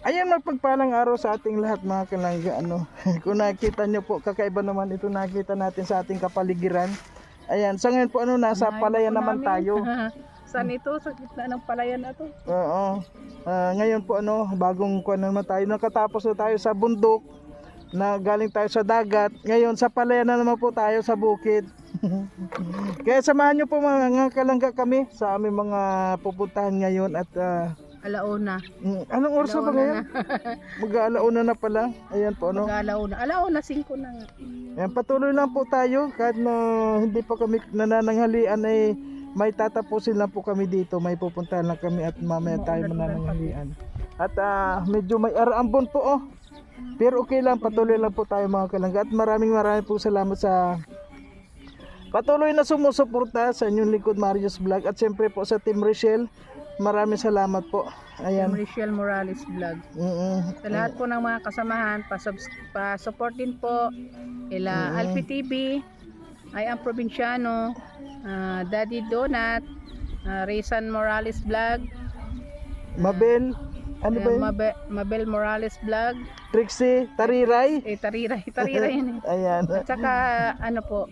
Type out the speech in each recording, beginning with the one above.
Ayan, magpagpalang araw sa ating lahat mga kalangga. Kung nakita nyo po, kakaiba naman ito nakita natin sa ating kapaligiran. Ayan, sa ngayon po nasa palayan naman tayo. Saan ito? Sa gitna ng palayan na to? Oo. Ngayon po bagong naman tayo. Nakatapos na tayo sa bundok, na galing tayo sa dagat. Ngayon sa palayan na naman po tayo sa bukid. Kaya samahan nyo po mga kalangga kami sa aming mga pupuntahan ngayon at Alauna. anong oras ba ngayon? Mag-alauna na pala. Ayan po Mag-alauna. Alauna 5 na nga. Ayan, patuloy lang po tayo kahit na hindi pa kami nanananghalian ay may tatapusin lang po kami dito. May pupuntahan lang kami at mamaya tayo manananghalian. At medyo may araambon po Pero okay lang, patuloy lang po tayo mga kalangga. At maraming po salamat sa patuloy na sumusuporta sa inyong lingkod Marius Vlog. At siyempre po sa Team Rachel, maraming salamat po. Ayan. Rachel Morales Vlog. Sa lahat po ng mga kasamahan, pa-support din po. Ila Alfie TV, I am Provinciano, Daddy Donut, Rizan Morales Vlog, Mabel, ano ba yun? Mabel Morales Vlog, Trixie, Tariray. Tariray yun eh. Ayan. At saka po,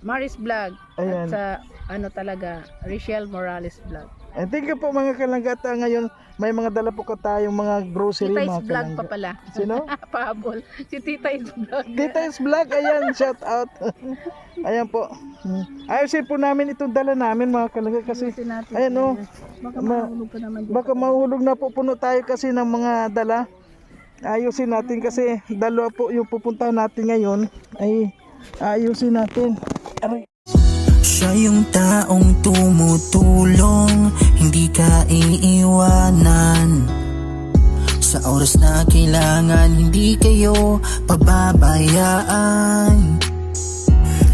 Maris Vlog. Ayan. At sa talaga, Rachel Morales Vlog. And thank you po mga kalangga. At ngayon may mga dala po tayong mga grocery Tita mga is Vlog kalangga. pa pala. Sino? Pahabol. Si Tita is Vlog. Tita is Vlog. Ayan, shout out. Ayan po. Ayusin po namin itong dala namin mga kalangga kasi ayan Baka mahulog ka naman dito. baka mahulog na po, puno tayo kasi ng mga dala. Ayusin natin kasi dalawa po yung pupuntahan natin ngayon. Ay ayusin natin. Aray. Siya yung taong tumutulong, hindi ka iiwanan. Sa oras na kailangan, hindi kayo pababayaan.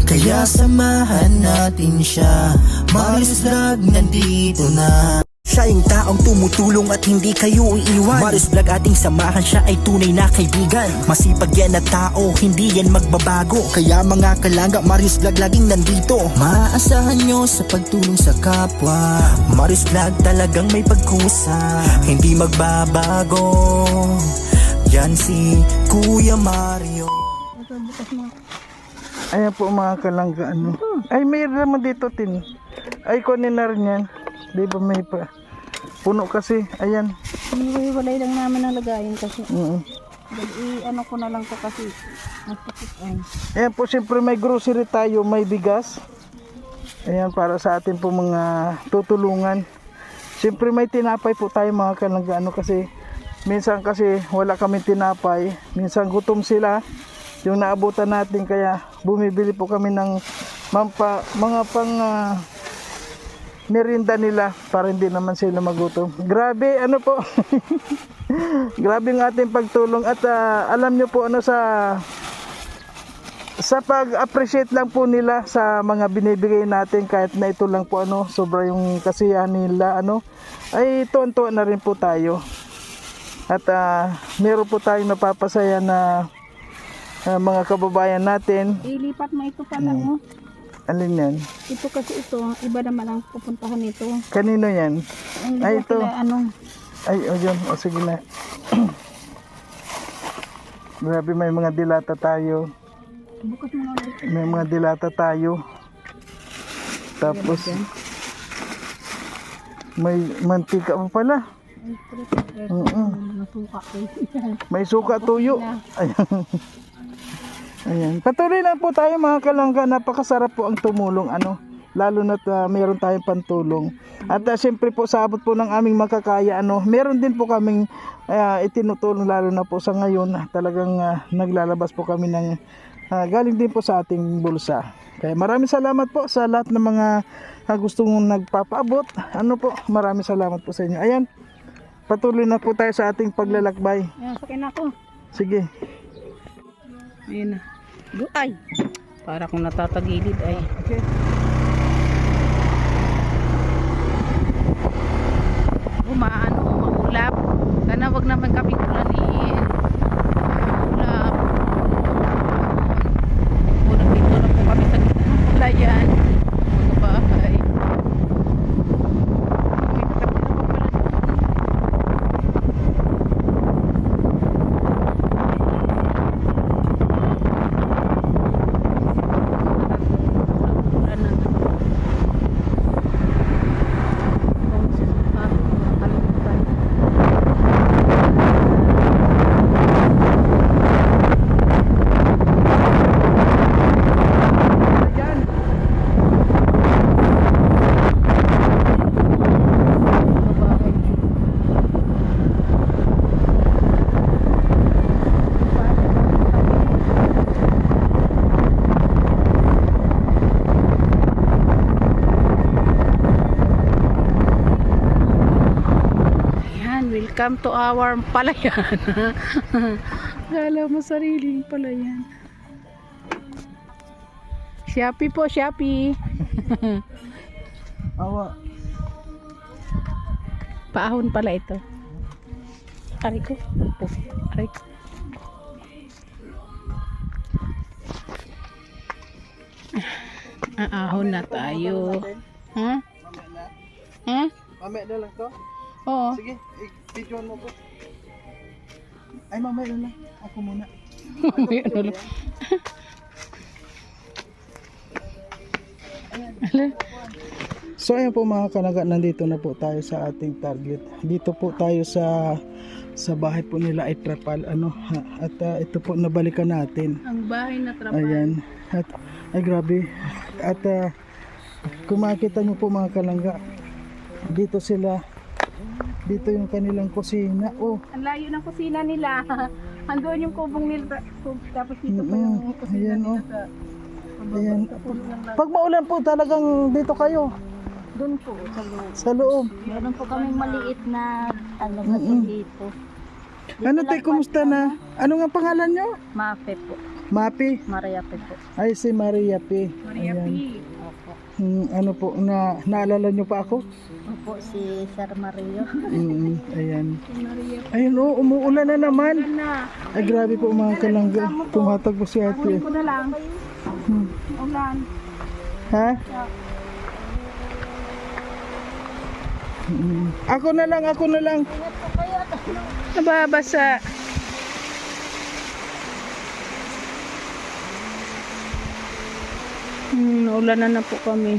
Kaya samahan natin siya, Marius Vlog nandito na. Siya yung taong tumutulong at hindi kayo iiwan. Marius Vlog ating samahan, siya ay tunay na kaibigan. Masipag yan na tao, hindi yan magbabago. Kaya mga kalangga, Marius Vlog laging nandito. Maaasahan nyo sa pagtulong sa kapwa. Marius Vlog talagang may pagkusa, hindi magbabago. Yan si Kuya Mario. Ayan po mga kalangga. Ay mayroon naman dito tin. Ay kunin na rin yan. Di ba may pa puno kasi. Ayan. Walay lang namin ang lagayin kasi. Mm-hmm. Ko na lang to kasi. Ayan po, siyempre may grocery tayo, may bigas. Ayan, para sa atin po mga tutulungan. Siyempre may tinapay po tayo mga kalangga. Kasi minsan kasi wala kami tinapay. Minsan gutom sila. Yung naabutan natin, kaya bumibili po kami ng mga pang merinda nila para hindi naman sila magutom. Grabe po. Grabe ang ating pagtulong at alam nyo po sa pag-appreciate lang po nila sa mga binibigay natin, kahit na ito lang po sobra yung kasiyahan nila ay tuwan-tuwa na rin po tayo. At meron po tayong napapasaya na mga kababayan natin. Ilipat mo ito pala Alin yan? Ito kasi iba naman ang pupuntahan nito. Kanino yan? Ay ito. Ay yun, sige na. Grabe, may mga dilata tayo. Bukas mo na. May mga dilata tayo. Tapos may mantika pa pala. May suka tuyo. Ayan. Ayan. Patuloy lang po tayo mga kalangga. Napakasarap po ang tumulong lalo na meron tayong pantulong. At siyempre po sa abot po ng aming makakaya meron din po kaming itinutulong, lalo na po sa ngayon talagang naglalabas po kami ng galing din po sa ating bulsa. Kaya maraming salamat po sa lahat ng mga gustong nagpapaabot. Maraming salamat po sa inyo. Ayan. Patuloy na po tayo sa ating paglalakbay. Ayan, sakin ako. Sige. Ayan na. Ay, para kung natatagilid ay. Okay. Maulap. Sana wag naman kami ulanin. Maulap. Dito na po kami sa palayan. Mga bahay. Welcome to our palayan. Kala mo sariling palayan. Shopee po, Shopee. Awa. Paahon pala ito. Aray ko. Aray ko. Aahon na tayo. Ha? Ha? Mamaya na lang to? Oo. Sige, i-videoan mo po. Ay, mamaya na lang. Ako muna. Ano lang. So ayan po mga kanaga, nandito na po tayo sa ating target. Dito po tayo sa bahay po nila Itrapal at ito po nabalikan natin. Ang bahay na trapal. Ayan. At ay grabe. At kung makikita nyo po mga kalangga, dito sila. Dito yung kanilang kusina. Oh, Ang layo ng kusina nila. Andoon yung kubong nila. Tapos dito pa Mm-mm. yung kusina Ayan, nila oh. sa ayan. pulo ng lahat. Pag maulan po talagang dito kayo Doon po, sa loob. sa loob. Meron po kaming maliit na ano Mm-mm. dito. Ano tayo, kumusta na? Ano nga pangalan nyo? Mafe po. Mapi? Mariape po. Ay, si Maria P. Maria Ayan. P. Opo. Ano po, naalala nyo pa ako? Opo, si Sir Mario. Ayan. Maria P. Ayun, oh, umuulan na naman. Na. Ay, grabe po mga kalangga. Tumatag po si Kunin ate. ko na lang. Hmm. Ulan. Ha? Ako na lang, ako na lang. Nababasa. Ulan na po kami.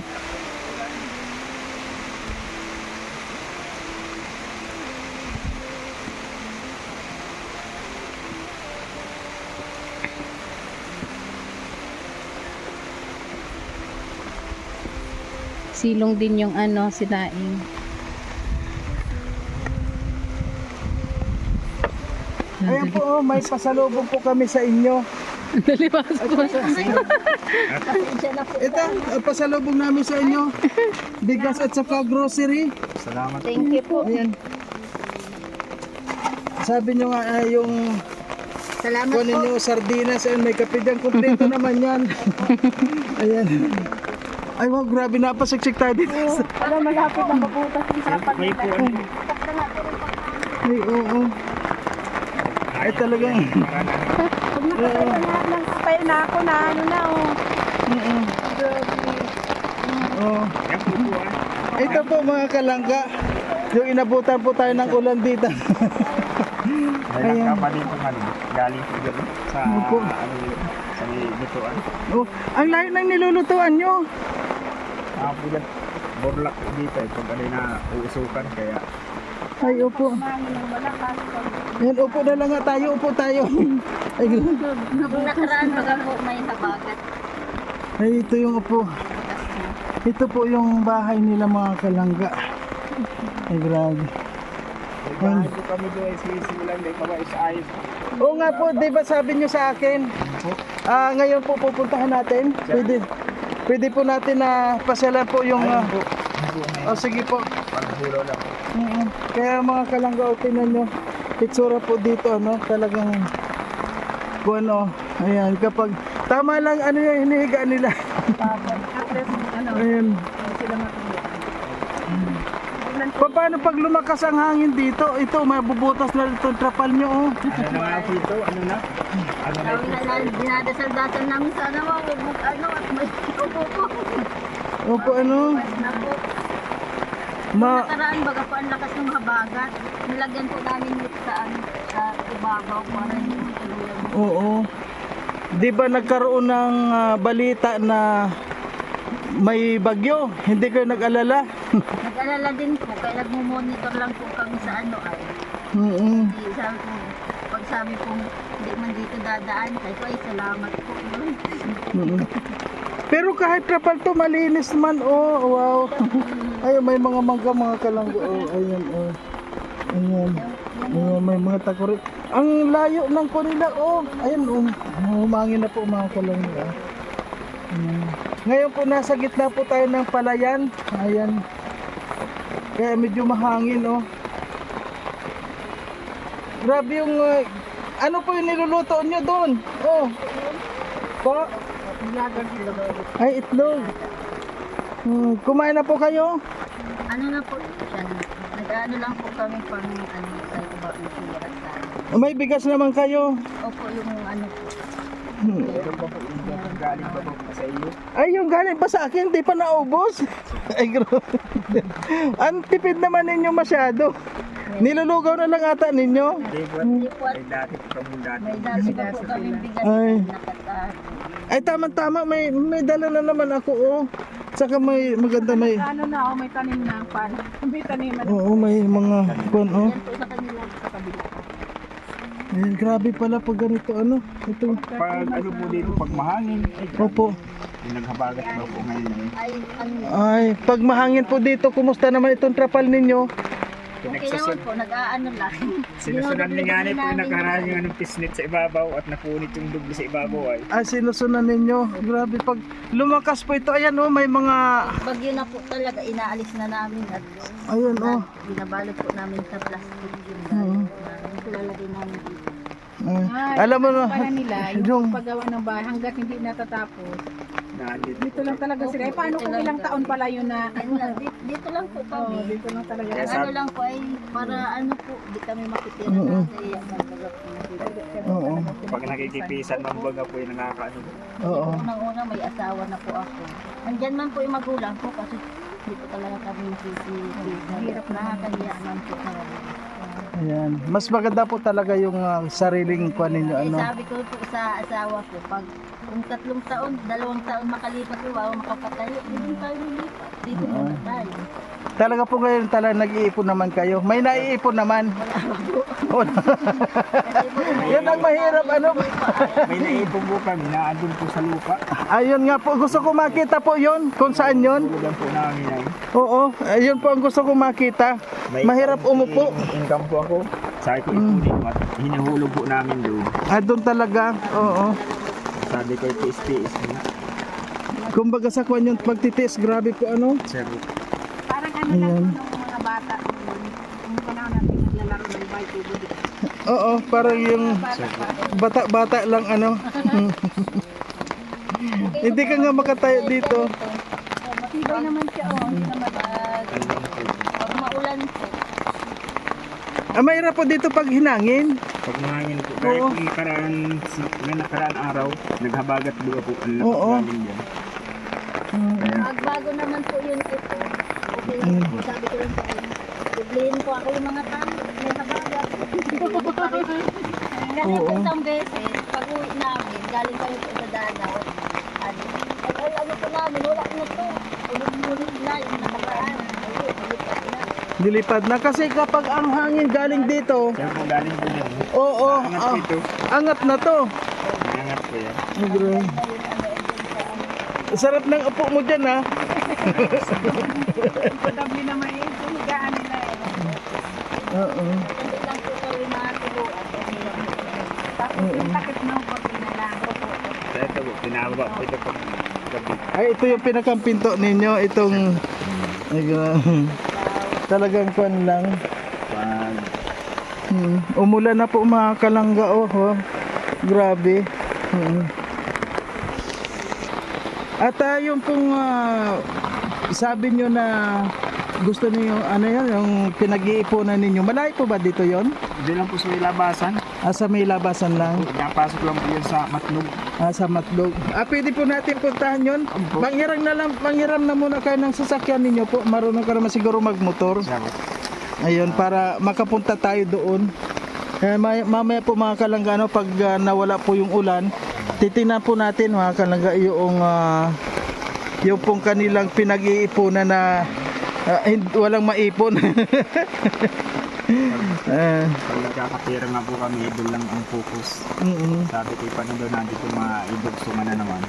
Silong din yung sinaing. Ayan po, oh, may pasalubong po kami sa inyo. Daliwas po. Ito, pasalubong namin sa inyo. Bigas at saka grocery. Thank you po. Ayan. Sabi nyo nga yung Salamat kunin po. nyo sardinas. Ayun, may kape dyan. Kompleto naman yan. Ayan. Ay wow, grabe, napasiksik tayo dito. Para malapit na mabutas yung sapat nila. Ay, oo. Ay talagang. Pag nakatayo na lang, tayo na ako na ano na oh. Oh. Ito po mga kalangga. Yung inabutan po tayo ng ulan dito. Ayan. Ka pa din po galing po dito sa Opo. sa lutuan. Oh, ang layo ng nilulutuan nyo. Pulat borlak po dito pag alay na uusukan kaya Ay, upo. Yan, upo na lang nga tayo. Upo tayo. Ay, Nung nakaraan baga po may habagat. ay, ito yung upo. Ito po yung bahay nila mga kalangga. Ay, grabe. bahay po kami doon sisimulan din kawai sa ayos. Oo nga po, di ba sabi nyo sa akin? Ngayon po pupuntahan natin. Pwede po natin na pasyalan po yung... oh, sige po. Paghulaw lang. Kaya mga kalangga, tingnan nyo. Itsura po dito, talagang... Kung ayan, kapag... Tama lang, yung hinihiga nila. Ayan. Paano pag lumakas ang hangin dito? Ito, mabubutas na itong trapal nyo, oh. Ano na nga po ito? Ano na? Ano na ito? Dinadasal-dasal namin sana at may upo po. Opo, Naku. Ma... Nakaraan baga po ang lakas ng habagat. Nilagyan po namin ito sa ibabaw para hindi matuluyan. Oo. Di ba nagkaroon ng balita na may bagyo? Hindi kayo nag-alala? Nag-alala din po, kaya nagmo-monitor lang po kami sa ay. Sabi po, pag sabi po, hindi man dito dadaan, kaya po ay salamat po. Pero kahit trapal to, malinis man, oh. Wow. Ayun, may mga mangga, mga kalangga, oh. Ayan, oh. Ayan. Ayan, may mga takurit. Ang layo ng kunila, oh. Ayan, oh. Humangin na po mga kalangga. Ayan. Ngayon po nasa gitna po tayo ng palayan. Ayan. Kaya medyo mahangin, oh. Grabe yung, ano po yung niluluto nyo doon? Oh. Po? Ay, itlog. Kumain na po kayo? Ano na po siya? Nag-ano lang po kami pang ano tayo ba yung sulat sa May bigas naman kayo. Opo, yung ano po. Galing ba po sa iyo? Ay, yung galing pa sa akin, di pa naubos. Ay, grabe. Ang tipid naman ninyo masyado. Nilulugaw na lang ata ninyo. Hindi po. Hindi po at May dati po kami dati. may dami pa po kami bigas Ay. na nakataas. Ay, tama-tama. May dala na naman ako, oh. Saka may maganda may... Ano na, oh, may tanim na. May taniman. Oo, may mga... oh. Yan po sa kanila sa kabila. Ayan, grabe pala pag ganito, ano. Ito. Pag ano po dito, pag mahangin, Opo. yung naghabagat daw po ngayon. Ay, ano, Ay, pag mahangin po dito, kumusta naman itong trapal ninyo? okay naman po, nag-aano lang. Sinusunan ni nga po Namin- nakaraan yung anong pisnit sa ibabaw at napunit yung dubli sa ibabaw ay. Ah, sinusunan ninyo. Grabe, pag lumakas po ito, ayan, oh, may mga... Bagyo na po talaga, inaalis na namin at Ayun, oh. binabalot po namin sa plastic yung Oo. lalagay namin dito. Alam mo na, Para nila, yung- yung paggawa ng bahay hanggat hindi natatapos. Nandito. Dito lang talaga sila. Eh, paano kung ilang taon pala yun na... Ayun lang, dito lang po Oh, kami. dito lang talaga. Kaya Ang ano lang po ay para ano po, di kami makitira Oo. na sa iyak ng baga po. Oo. Pag nakikipisan ng baga po yung nakakaano. Oo. Unang-una may asawa na po ako. Andyan man po yung magulang ko kasi dito talaga kami sisi. Hirap nakakahiya man po talaga. Ayan. Mas maganda po talaga yung sariling kuan ninyo, Eh, ano. sabi ko po sa asawa ko, pag kung 3 taon, 2 taon makalipat ko, bago makapatayo, hindi tayo lilipat. Dito muna tayo. Talaga po ngayon talaga nag-iipon naman kayo. May naiipon naman. Wala. Kasi po, Yan ang mahirap, ano. May naipong po kami na andun po sa lupa. Ayun nga po, gusto ko makita po yon kung saan yon. Tulugan po namin ay. Oo, ayun po ang gusto ko makita. Mahirap umupo. Income po ako. Sabi ko ipunin mo at hinahulog po namin doon. Ah, doon talaga. Oo. Sabi ko tiis-tiis na. Kumbaga sa kwan yung pagtitiis, grabe po ano. Sir, Parang ano lang po ng mga bata. Yung panahon natin naglalaro ng bike. Oo, parang yung bata-bata lang ano. Hindi ka nga makatayo dito. Matibay naman siya. Oh. Hindi naman pag maulan po, Ah, mahirap po dito pag hinangin. pag mahangin po, kahit Oo. yung may nakaraan araw, naghabagat buga po ang Oo. lakas namin dyan. magbago naman po yun ito. Okay lang po, sabi ko lang po, biblihin ko ako yung mga tao, may habagat. Kasi po isang beses, pag uwi namin, galing kami po sa Danao, ano po namin, wala na to. Ulit na yung nakaraan. Ayun, ulit na. Dilipad na kasi kapag ang hangin galing dito, Kaya po galing po dyan. oo, Angat dito. angat na to. Angat po yan. Ay, grabe. Sarap ng upo mo dyan, ha. Komportable naman yun. Sumigaan nila eh. Oo. Hindi lang po kami matuluan. Tapos yung takip ng kote na lang. Kaya ito po, pinababa po ito po. Gabi. Ay, ito yung pinakampinto ninyo, itong... Ay, grabe. Talagang kwan lang. Pag Umulan na po mga kalangga, oh. Grabe. At yung pong sabi nyo na gusto niyo ano yan, yung pinag-iipunan ninyo. Malayo po ba dito yon? Hindi lang po sa may labasan. Sa may labasan lang. Napasok lang po yun sa Matnog. Sa Matlog. Pwede po natin puntahan yon. Manghiram na muna kayo ng sasakyan ninyo po. Marunong ka naman siguro magmotor. Sabi. Ayun, para makapunta tayo doon. Mamaya po mga kalanggano, pag nawala po yung ulan, titingnan po natin mga kalangga yung pong kanilang pinag-iipunan na walang maipon. Pag nagkakapira nga po kami, idol lang ang focus. Sabi ko, paano daw natin kung maibugsungan na naman.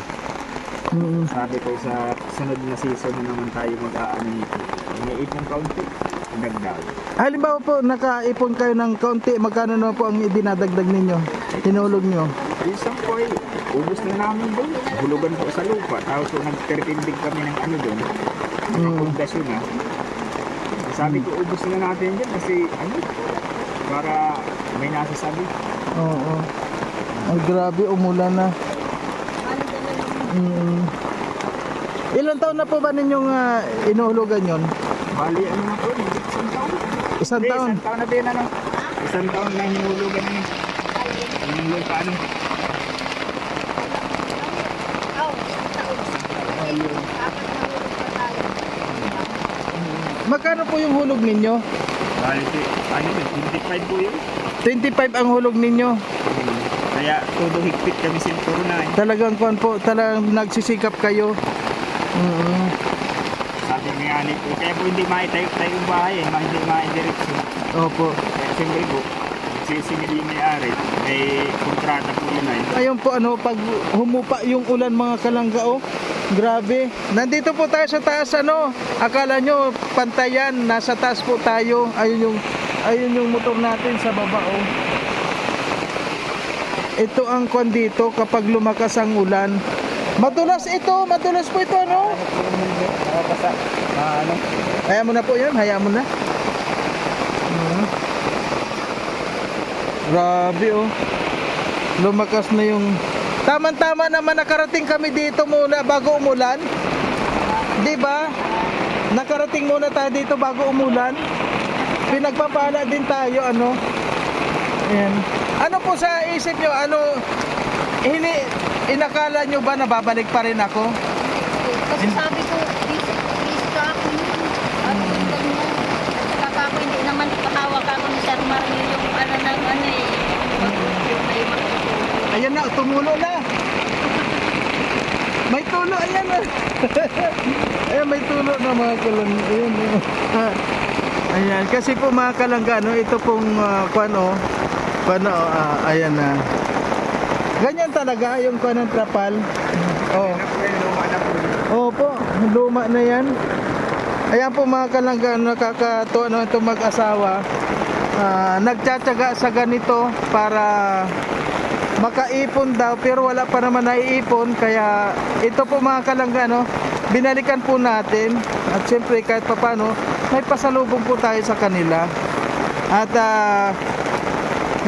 Sabi ko, sa sunod na season na naman tayo mag-aano nito. May ipong kaunti, dagdag. Halimbawa po, nakaipon kayo ng kaunti, magkano naman po ang idinadagdag ninyo? Tinulog nyo? Isang po ay, ubos na namin doon. Hulugan po sa lupa. Tapos po nagtertindig kami ng ano doon. Pundasyon na. Sabi ko, ubos na natin dyan kasi ano, para may nasasabi. Oo. Ay, grabe, umulan na. Ilan taon na po ba ninyong inuhulugan yon? Bali, ano na po, Isang Hindi, taon? isang taon na din, ano? Isang taon na hinulugan na. Yung lupa, ano? Magkano po yung hulog ninyo? Bali, ano yun, 25 po yun. 25 ang hulog ninyo. Kaya todo higpit kami sinturo na. Talagang kuan po, talagang nagsisikap kayo. Sabi ni Ani po, kaya po hindi maitayo-tayo yung bahay eh, hindi maidireksyon. Opo. Kaya siyempre po, sisingil yung may-ari, may kontrata po yun ay. Ayun po ano, pag humupa yung ulan mga kalangga oh. Grabe. Nandito po tayo sa taas ano. Akala nyo pantayan, nasa taas po tayo. Ayun yung motor natin sa baba oh. Ito ang kwan dito kapag lumakas ang ulan. Madulas po ito ano. Basta, ano? Hayaan mo na po yun, hayaan mo na. Grabe oh. Lumakas na yung... Tama-tama naman nakarating kami dito muna bago umulan. 'Di ba? Nakarating muna tayo dito bago umulan. Pinagpapala din tayo ano. Ayan. Ano po sa isip nyo? Ano inakala nyo ba na babalik pa rin ako? Kasi sabi ko, please ka ako yun. Sabi ko ganyan. Kaka ako hindi naman kahawak ako ni Sir Mario yung ano ng ano eh. Ayan na, tumulo na. May tulo, ayan na. Ayan, may tulo na mga kalangga. Ayan, ayan, kasi po mga kalangga, no, ito pong ayan na. Ganyan talaga yung kuan ng trapal. Oh. Opo, luma na yan. Ayan po mga kalangga, nakakatuwa no, itong mag-asawa. Nagtsatsaga sa ganito para makaipon daw pero wala pa naman naiipon, kaya ito po mga kalangga no, binalikan po natin at siyempre kahit papano may pasalubong po tayo sa kanila at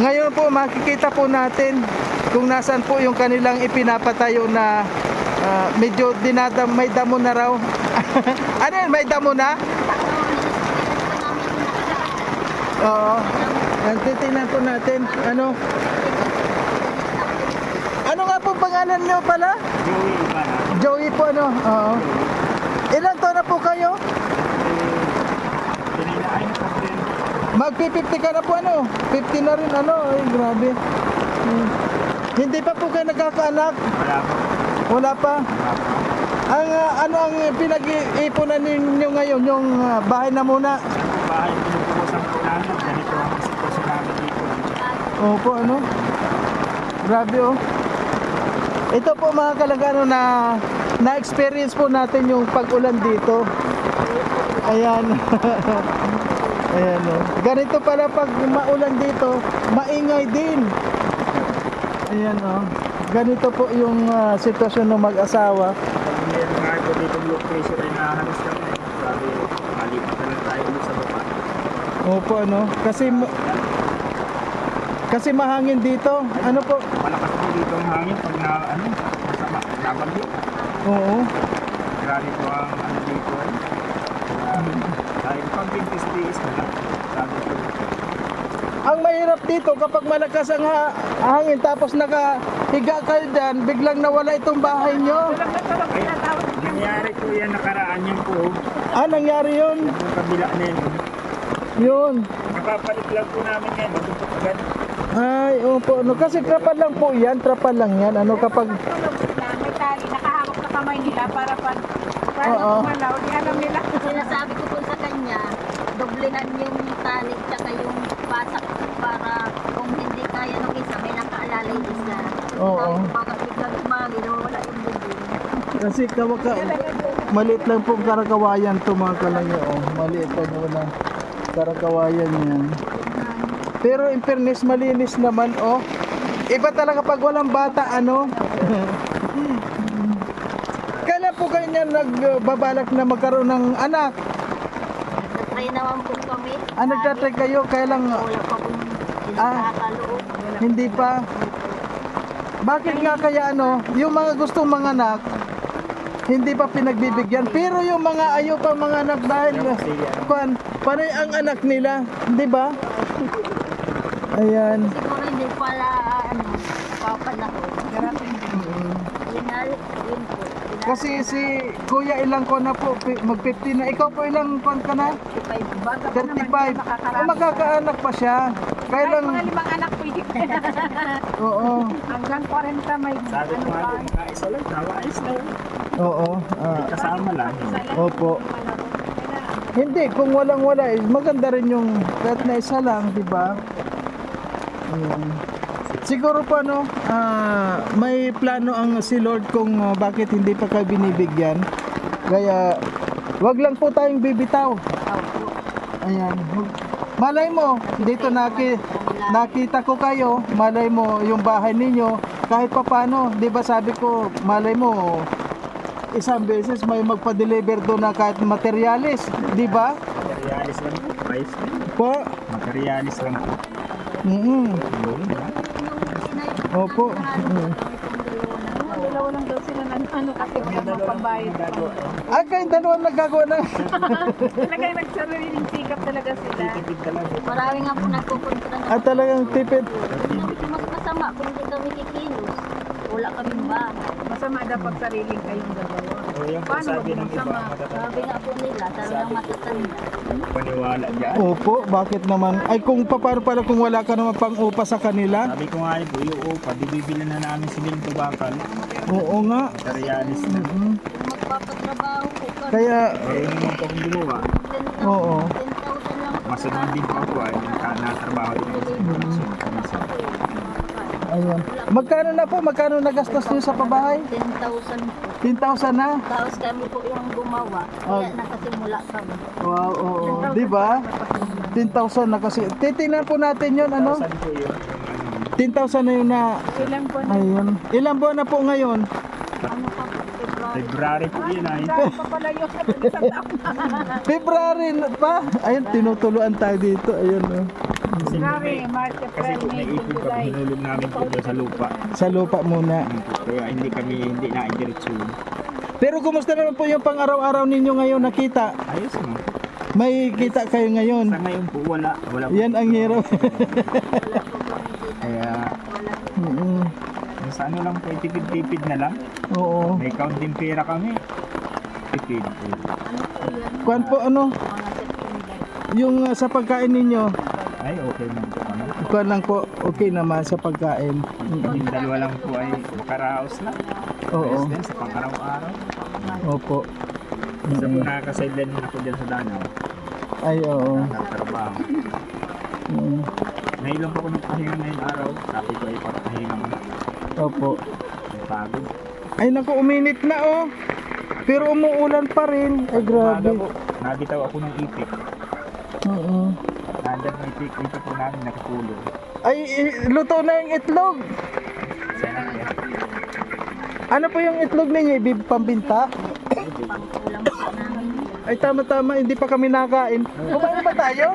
ngayon po makikita po natin kung nasaan po yung kanilang ipinapatayo na medyo may damo na raw. Ano yan, may damo na? Oo, yan, titingnan po natin ano nga po pangalan nyo pala? Joey Ibarra. Joey po ano? Oo. Ilan taon na po kayo? Pininaay na po din. Magpi-50 ka na po ano? 50 na rin ano? Ay grabe. Hindi pa po kayo nagkakaanak? Wala po. Wala pa? Ang ano ang pinag-iipunan ninyo ngayon? Yung bahay na muna? Bahay, pinupukusan po namin. Ganito ang sitwasyon namin dito. Opo ano? Grabe oh. Ito po mga kalagano na-experience po natin yung pag-ulan dito. Ayan. Ayan oh. Ganito pala pag maulan dito, maingay din. Ayan oh. Ganito po yung sitwasyon ng mag-asawa. Pag meron nga ito dito yung low pressure ay nahalos kami. Sabi, malipat na lang tayo ulit sa baba. Opo ano. Kasi mahangin dito. Ano po? Malakas po dito ang hangin pag masama, nabagyo. Oo. Grabe po ang dito ay. Dahil pag pintis-tiis na lang. Sabi ko, Ang mahirap dito kapag malakas ang hangin tapos nakahiga kayo dyan, biglang nawala itong bahay nyo. ay, nangyari po yan nakaraan yan po. Nangyari yun? Yung kabila na yun. Yun. Napapalit lang po namin ngayon. Matutupagad. Ay, opo. No, kasi trapal lang po yan. Trapal lang yan. Ano kapag... May tali, nakahawak sa kamay nila para pag Oo. malaw, di alam nila. Sinasabi ko po sa kanya, doblehan yung tali tsaka yung pasak para kung hindi kaya nung isa, may nakaalala yung isa. Oo. Bakit biglang umali, wala yung bubong. Kasi maliit lang po karakawayan to mga kalangya. Oh. Maliit lang wala. Karakawayan yan. Pero in fairness, malinis naman. Oh. Iba talaga pag walang bata, ano? Kailan po kayo niyan nagbabalak na magkaroon ng anak? Nag-try naman po kami. Nagtatry kayo, kailang Wala pa pong Nakakaloob. Hindi pa. Bakit nga kaya ano, yung mga gustong manganak, hindi pa pinagbibigyan. Pero yung mga ayaw pa mga anak dahil, panay ang anak nila, di ba? Ayan. Siguro hindi pala, papanahon. Yun po. Kasi si Kuya ilang ko na po, mag-50 na. Ikaw po ilang kon ka na? 35. Magkakaanak pa siya. Kaya lang, Mga 5 anak pwede ko. oo, Hanggang 40 may Sabi ko nga, magkaisa lang, ayos na yun. oo. Kasama lang. Opo. Hindi, kung walang-wala, maganda rin yung kahit na isa lang, di ba? Ayan. Siguro pa no, may plano ang si Lord kung bakit hindi pa kayo binibigyan. Kaya, wag lang po tayong bibitaw. Ayan. Malay mo, dito nakita ko kayo, malay mo yung bahay ninyo, kahit pa paano, di ba sabi ko, malay mo, isang beses may magpa-deliver doon na kahit materialis, di ba? Materialis lang po. Price lang. Po? Materialis lang po. Mm-hmm. Yun, ha? Opo. Dalawa lang daw sila ng kasi wala mga pambayad. Ay, kayong dalawa nagagawa na. Talagang nagsariling sikap talaga sila. Tipid talaga. Marami nga po nagpupunta na. At talagang tipid. Mas masama kung hindi kami kikilos. Wala kaming bahay. Masama dapat sariling kayong dalawa. O yung Paano sabi ng iba, masama? matatanda. Sabi nga po nila, talagang matatanda. Paniwala dyan. Opo, bakit naman? Ay, kung paano pala kung wala ka naman pang upa sa kanila? Sabi ko nga po, yung upa, bibili na namin siling tubakal. Oo nga. Materialis na. Mm. Kung magpapatrabaho po kami, Kaya, Kaya naman po kung gumawa, 10,000 oo. 10,000 lang po. masunod din po ako ay nakatrabaho din po sa production. Ayan. Magkano na po? Magkano nagastos niyo sa pabahay? 10,000 po. 10,000 na? Tapos kami po yung gumawa. Kaya nakasimula kami. Wow, oo. Di ba? 10,000 na kasi. Titingnan po natin yun, ano? Saan po yun? 10,000 na yun na. Ilang po na Ayun. Ilang buwan na po ngayon? Ano pa po, February. February po yun ay. pa pala yung isang taon. February na pa? Ayun, tinutuluan tayo dito. Ayun. Oh. February, March, Kasi April, po May, naipon June, kami, July. hinulog namin po doon sa lupa. Sa lupa muna. Kaya hindi na indiretso. Pero kumusta naman po yung pang-araw-araw ninyo ngayon nakita? Ayos mo. May kita kayo ngayon. Sa ngayon po wala po. Yan ang hirap. Kaya Mm. sa ano lang po, tipid-tipid na lang. Oo. May counting pera kami. Tipid. Kuan po ano? Yung sa pagkain ninyo, Ay, okay na po kami. kuan lang po, okay naman sa pagkain. Yung dalawa lang po ay makaraos lang. Oo. Ayos din sa pang-araw-araw. Opo. Isa po nakakasideline ako dyan sa Danao. Ay, oo. Nakatrabaho. Mm. Ngayon po ako nagpahinga ngayong araw. Sabi ko ay papahinga mo. Opo. May pagod. Ay naku, uminit na oh. Pero umuulan pa rin. Ay Umaga grabe. po, nabitaw ako ng ipik. Oo. Nandyan may ipik po namin nakatulog. Ay, luto na yung itlog. Ano po yung itlog ninyo? Pambinta? Pangkulang po namin. Ay tama-tama, hindi pa kami nakain. Kumain ba tayo?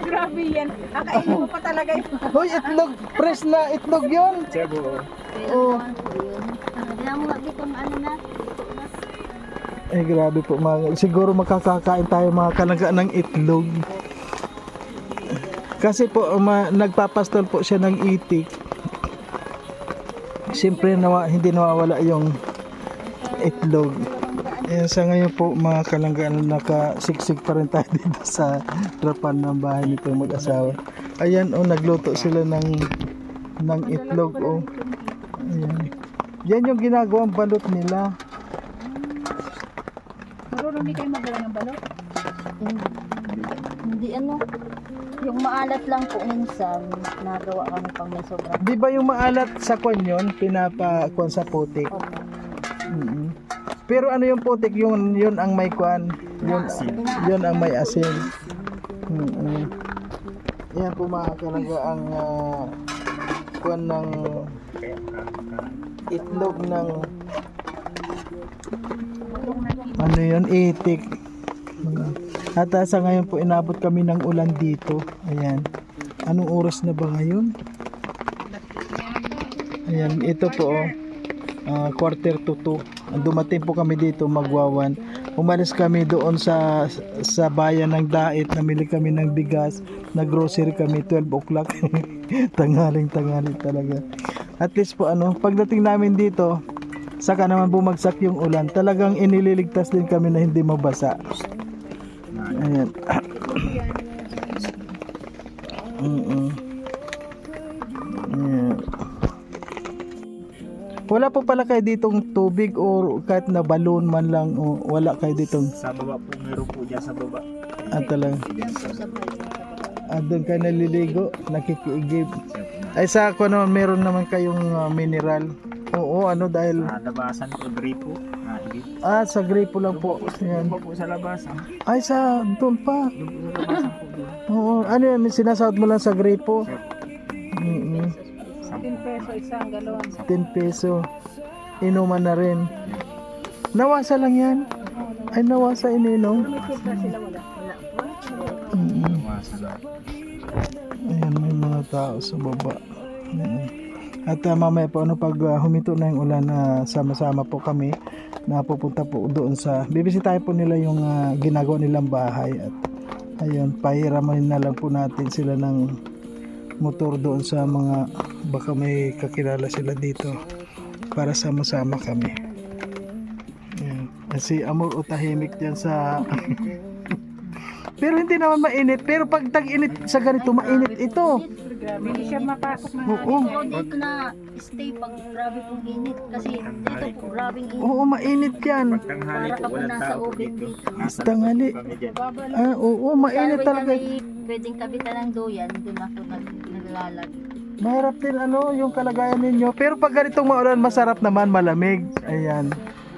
Grabe yan. Kakainin mo pa talaga yun. Hoy, itlog, fresh na itlog yun. Sebo, Oo. Kailangan po yun. Hindi mo nga dito ano na. Ay grabe po mga, siguro makakakain tayo mga kalangga ng itlog. Kasi po nagpapastol po siya ng itik. Siyempre hindi nawawala yung itlog. Ayan, sa ngayon po mga kalangga, nakasiksik pa rin tayo dito sa harapan ng bahay nito mag-asawa. Ayan nagluto sila ng itlog Ayan. Yan yung ginagawang balot nila. Marunong di kayo magdala ng balot? Hindi ano. Yung maalat lang po minsan, nagawa kami pang may sobrang. Di ba yung maalat sa kwan yun, pinapakuan sa putik? Opo. Mm-mm. Pero ano yung putik, yun ang may kwan, yun ang may asin. Mm-mm. Yan po mga kalangga ang kwan ng itlog ng ano yun, itik. At sa ngayon po inabot kami ng ulan dito. Ayan. Anong oras na ba ngayon? Ayan, ito po, 1:45. Dumating po kami dito, magwawan. Umalis kami doon sa bayan ng Dait, namili kami ng bigas, nag-grocery kami 12 o'clock. Tanghaling talaga. At least po pagdating namin dito, saka naman bumagsak yung ulan, talagang inililigtas din kami na hindi mabasa. Ayan. Ayan. Wala po pala kayo ditong tubig or kahit na balon man lang o wala kayo ditong Sa baba po, meron po dyan sa baba. talaga. Doon kayo naliligo, nakikiigib. Ay sa ako naman meron naman kayong mineral. Oo, dahil Labasan po, gripo. sa gripo lang po. Ayan. Doon po sa labasan. Ay sa doon pa. Doon po sa labasan po doon. Oo, ano yan, sinasahod mo lang sa gripo. 10 peso isang galon. 10 peso. Inuman na rin. Nawasa lang yan. Ay nawasa ininom. May filter sila wala. Labasan na. Ayan, may mga tao sa baba. At mamaya po pag humito na yung ulan, sama-sama po kami na pupunta po doon sa bibisitahin po nila yung ginagawa nilang bahay. At ayun, pahiramin na lang po natin sila ng motor doon sa mga, baka may kakilala sila dito para sama-sama kami. Ayan. Si Amor tahimik dyan sa pero hindi naman mainit, pero pag tag-init sa ganito mainit ito. Grabe, hindi siya mapasok na. Oo. Ako dito na stay pag grabe pong init. Kasi dito po grabing init. Oo, mainit yan. Tanghali Para po, ka po walang nasa tao po ubing dito. dito. Nasa Tanghali. loob po kami dyan. Oo, mainit Kaya talaga. may pwedeng kabitan ng duyan, doon ako naglalagi. Mahirap din yung kalagayan ninyo. Pero pag ganitong maulan, masarap naman, malamig. Ayan.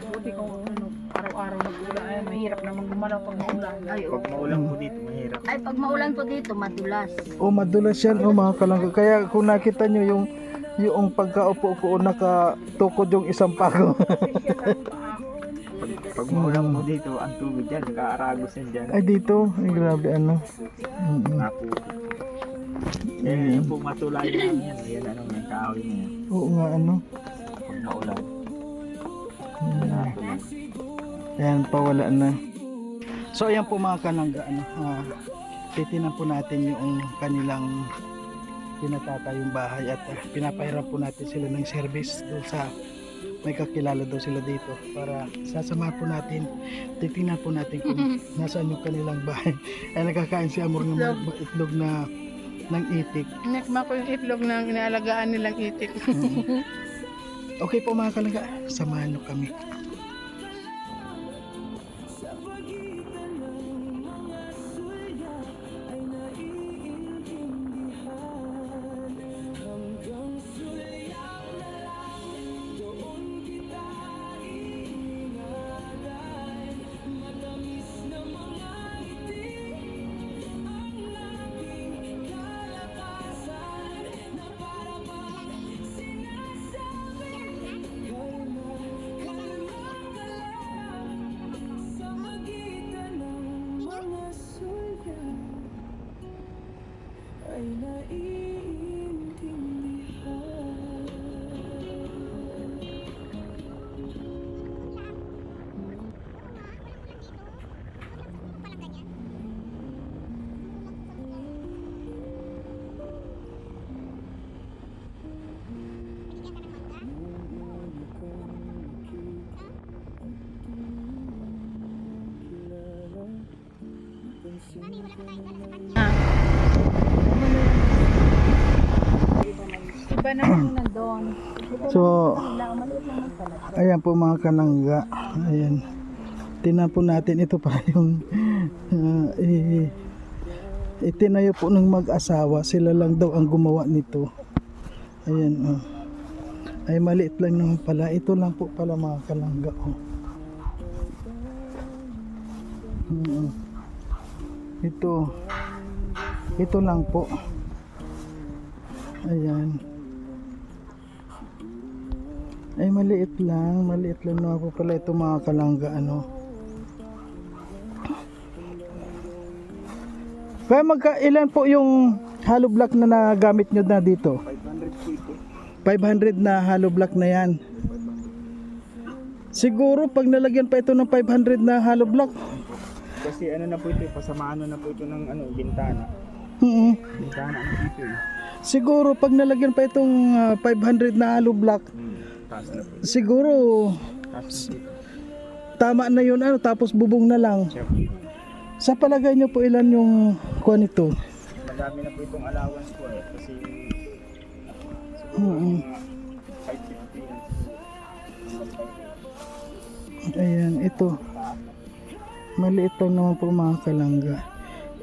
Buti kung araw-araw nag-ulan, ay mahirap naman gumalaw pag maulan. Ay, Pag maulan po dito, mahirap. ay pag maulan po dito, madulas. Madulas yan, mga kalangga. Kaya kung nakita nyo yung pagkaupo-upo, nakatukod yung isang pako. Pag maulan po dito, ang tubig dyan, kaaragos yan dyan. Ay, dito. Ay, grabe, Napo. Eh, yung po matulay namin yan. Ayan, yung kahoy na yan. Oo nga, Pag maulan. Ayan, pawala na. So, ayan po mga kalangga, titinan po natin yung kanilang pinatatayong bahay at pinapahiram po natin sila ng service doon sa may kakilala daw sila dito para sasamahan po natin, titingnan po natin kung nasaan yung kanilang bahay. Ay nakakain si Amor ng itlog ng itik. Nakma ko yung itlog ng inaalagaan nilang itik. Okay po mga kalangga, samahan nyo kami. Iba naman yung nandun. So, ayan po mga kalangga. Ayan. Tingnan po natin ito pa yung itinayo po ng mag-asawa. Sila lang daw ang gumawa nito. Ayan. Ay maliit lang naman pala. Ito lang po pala mga kalangga. Ito lang po. Ayan. Ay maliit lang naman po pala ito mga kalangga Kaya ilan po yung hollow block na nagamit nyo na dito? 500 po ito. 500 na hollow block na yan. Siguro pag nalagyan pa ito ng 500 na hollow block. Kasi ano na po ito, pasamaan na po ito ng bintana. Bintana ano dito eh. Siguro pag nalagyan pa itong 500 na hollow block, Taas na po. siguro Taas na po. tama na yun tapos bubong na lang. Chef, Sa palagay nyo po ilan yung kuha nito? madami na po itong allowance po eh. Kasi Mm-mm. 550. Ayan, ito. Maliit lang naman po mga kalangga.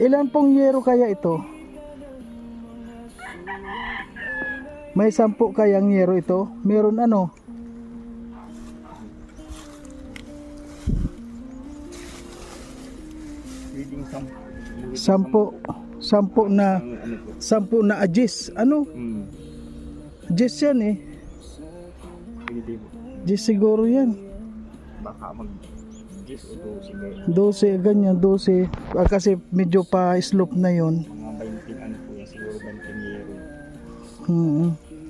Ilan pong yero kaya ito? May 10 kayang yero ito? Meron ano? Reading 10 na ano po. 10 na adjust. Ano? Adjust yan eh. Pwede po. Adjust siguro yan. Baka mag-gis o 12 12, ganyan, 12. Kasi medyo pa slope na yon. mga 20 ano po yan, siguro 20 euro.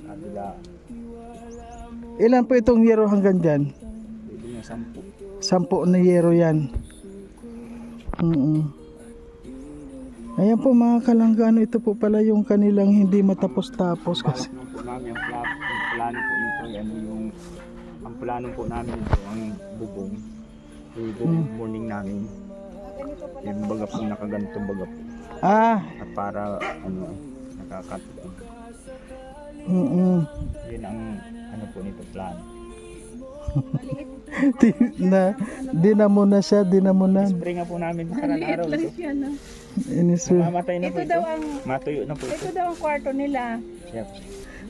Kabila, Ilan po itong yero hanggang dyan? pwede nga 10. 10 na yero yan. Ayan po mga kalangga, ito po pala yung kanilang hindi matapos-tapos kasi. Ang po namin, ang plano po nito, ang plano po namin ito, ang bubong. Yung morning namin. Yung baga po, nakagantong baga po. At para, nakakatuan. Yun ang, po nito, plano. Dinamo na siya, dinamo na. Spray nga po namin nakarang araw Lang ito. siya, no? Mamatay na po Ito ito. daw ang Matuyo na po ito. ito daw ang kwarto nila. Chef.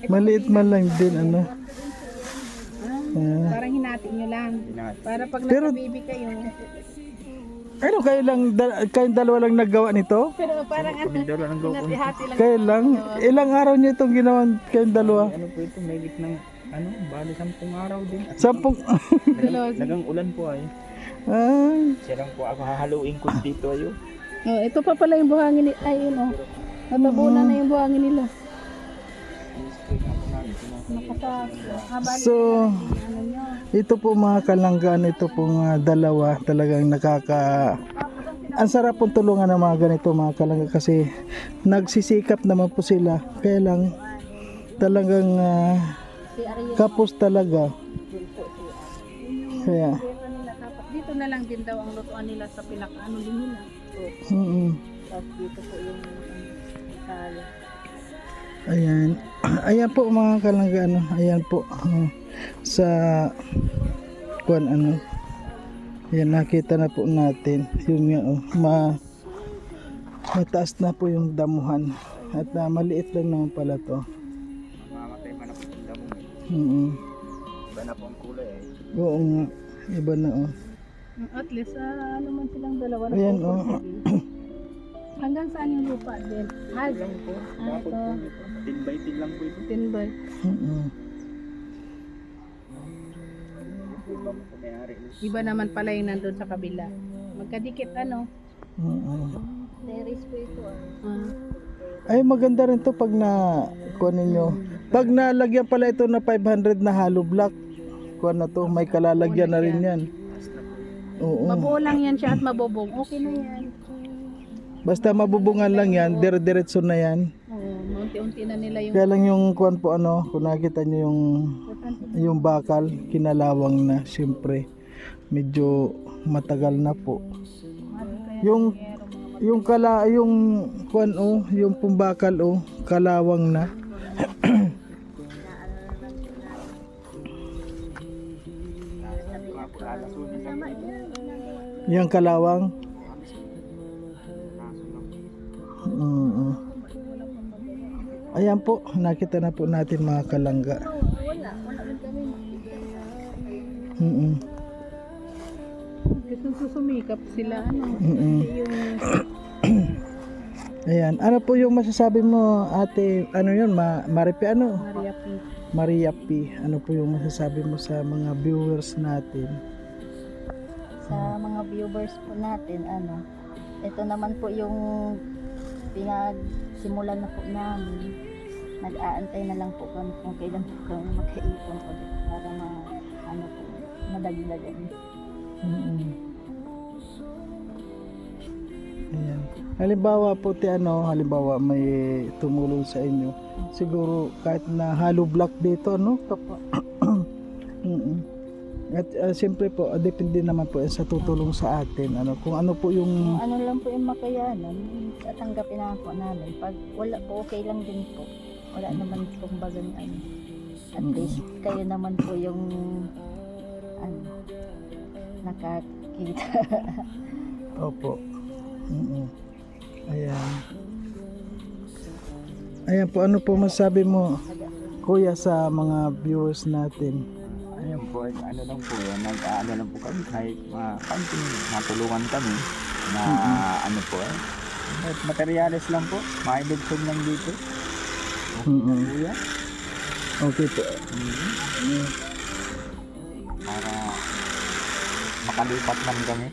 Maliit man lang din, ano. Parang hinati nyo lang. Pinat. Para pag Pero- nakabibi kayo. Ano, kayong dalawa lang naggawa nito? Pero parang Kumidor lang ang gawa po. hinati-hati lang. Kayo lang? Ilang araw niyo itong ginawa kayong dalawa? Ano po ito, may ng bali 10 araw din. 10. Nagang ulan po ay. Siya lang po ako hahaluin ko dito ayo. Oh, ito pa pala yung buhangin ni ay yun oh. Natabunan na yung buhangin nila. So, ito po mga kalanggaan, ito pong dalawa talagang ang sarap pong tulungan ng mga ganito mga kalangga kasi nagsisikap naman po sila. Kaya lang talagang kapos talaga. Kaya Dito na lang din daw ang lutuan nila sa pinakaano din nila. Tapos dito po yung kaya. ayan. Ayan po mga kalangga, ayan po sa kuan ayan, nakita na po natin yun nga mataas na po yung damuhan at maliit lang naman pala to. Mamatay man na po yung damo. Iba na po ang kulay ay. Oo nga, iba na At least ano man silang dalawa na ayan hanggang saan yung lupa din? Lang po. Ito. 10 by 10 lang po ito. Tinbay. Iba naman pala yung nandun sa kabila. Magkadikit ano? Terrace po ito. Ay maganda rin to pag kunin nyo. Pag nalagyan pala ito na 500 na hollow block, kuan na to, may kalalagyan na rin yan. Oo. Mabuo lang yan siya at mabubong. Okay na yan. Basta mabubungan lang yan, dire-diretso na yan. Oo, unti-unti na nila yung Kaya lang yung kuan po kung nakita nyo yung bakal, kinalawang na siyempre. Medyo matagal na po. Yung kuan yung pumbakal kalawang na. Yung kalawang. Ayan po, nakita na po natin mga kalangga. Gusto susumikap sila ano. Yung Ayan, ano po yung masasabi mo ate, Maripi Maria P. Maria P, ano po yung masasabi mo sa mga viewers natin? Sa mga viewers po natin, ito naman po yung simulan na po namin. Nag-aantay na lang po kami kung kailan po kami makaipon ulit para ano po, madagdagan. Ayan. Halimbawa po halimbawa may tumulong sa inyo. Siguro kahit na hollow block dito, no? Opo. At siyempre po, depende naman po sa tutulong sa atin. Kung ano po yung... Ano lang po yung makayanan, tatanggapin na po namin. Pag wala po, okay lang din po. Wala naman pong bagang ano. At least kayo naman po yung nakakita. Opo. Ayan. Ayan po, ano po masabi mo, kuya, sa mga viewers natin? Ayun po, ano lang po yan, nag-ano lang po kami kahit matulungan kami na ano po kahit materyales lang po, maidugtog lang dito. Kuya. Okay po. Para makalipat man kami.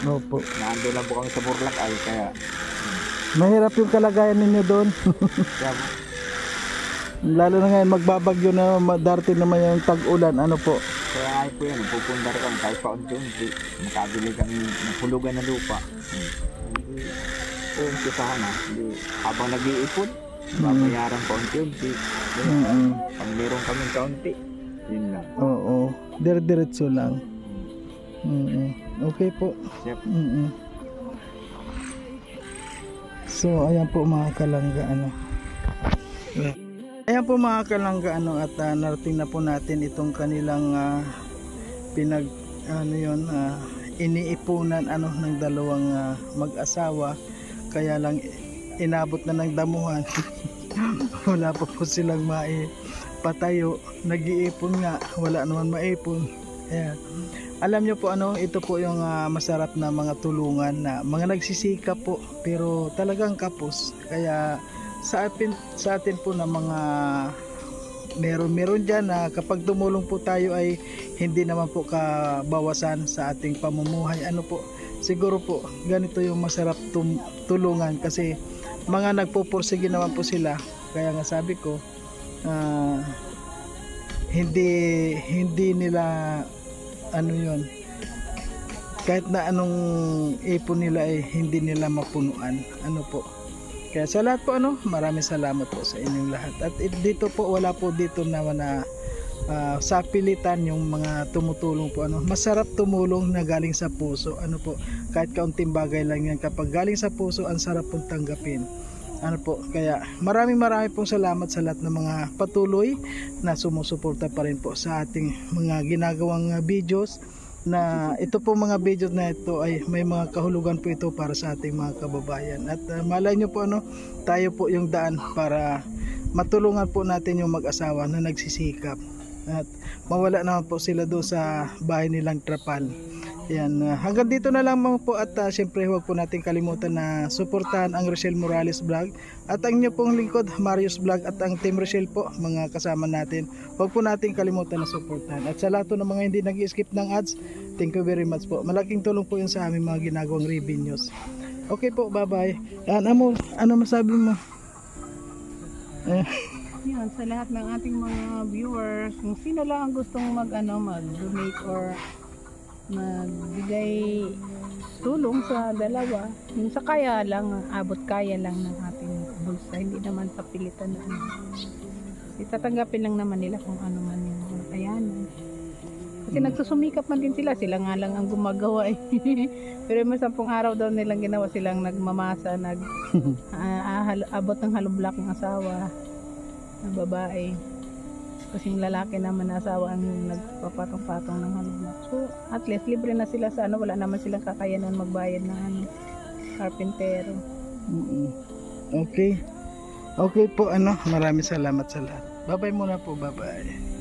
Opo. Naando lang po kami sa Burlak ay kaya Mahirap yung kalagayan ninyo doon. kaya po, Lalo na ngayon magbabagyo na, darating naman yung tag-ulan, ano po. kaya ay po yan, pupundar kami kahit pa unti-unti, makabili kami ng hulugan na lupa. Unti sana, habang nag-iipon, babayaran pa unti-unti. Pag meron kami kaunti, yun lang. Oo, dire-diretso lang. Okay po. Yep. So ayan po mga kalangga, ayan po mga kalangga, at narating na po natin itong kanilang iniipunan ng dalawang mag-asawa, kaya lang inabot na ng damuhan. Wala pa po silang maipatayo, nag-iipon nga, wala naman maipon. Ayan. Alam nyo po ito po yung masarap na mga tulungan na mga nagsisikap po pero talagang kapos. Kaya sa atin po na mga meron dyan na kapag tumulong po tayo ay hindi naman po kabawasan sa ating pamumuhay. Siguro po ganito yung masarap tulungan kasi mga nagpupursige naman po sila. Kaya nga sabi ko hindi nila kahit na anong ipon nila ay hindi nila mapunuan. Kaya sa lahat po maraming salamat po sa inyong lahat. At dito po wala po dito naman na sa pilitan yung mga tumutulong po. Masarap tumulong na galing sa puso. Kahit kaunting bagay lang yan, kapag galing sa puso ang sarap pong tanggapin. Kaya maraming pong salamat sa lahat ng mga patuloy na sumusuporta pa rin po sa ating mga ginagawang videos, na ito po mga videos na ito ay may mga kahulugan po ito para sa ating mga kababayan. At malay nyo po tayo po yung daan para matulungan po natin yung mag-asawa na nagsisikap at mawala naman po sila doon sa bahay nilang trapal. Yan, hanggang dito na lang po at syempre huwag po natin kalimutan na suportahan ang Rochelle Morales Vlog at ang inyo pong lingkod Marius Vlog at ang Team Rochelle po, mga kasama natin. Huwag po natin kalimutan na suportahan. At sa lahat ng mga hindi nag-skip ng ads, thank you very much po. Malaking tulong po yun sa aming mga ginagawang revenues. Okay po, bye bye. Ano masabi mo? Yan, sa lahat ng ating mga viewers, kung sino lang ang gustong mag-donate or magbigay tulong sa dalawa, yung sa kaya lang, kaya lang ng ating bulsa, hindi naman sa pilitan na itatanggapin lang naman nila kung ano man yung kayanan. Kasi nagsusumikap man din sila nga lang ang gumagawa pero may 10 araw daw nilang ginawa, silang nagmamasa, abot ng halublak ng asawa ng babae. Kasi yung lalaki naman na asawa ang nagpapatong-patong ng halublak. So, at least libre na sila sa wala naman silang kakayanan magbayad ng karpentero. Okay. Okay po, maraming salamat sa lahat. Bye-bye muna po, bye-bye.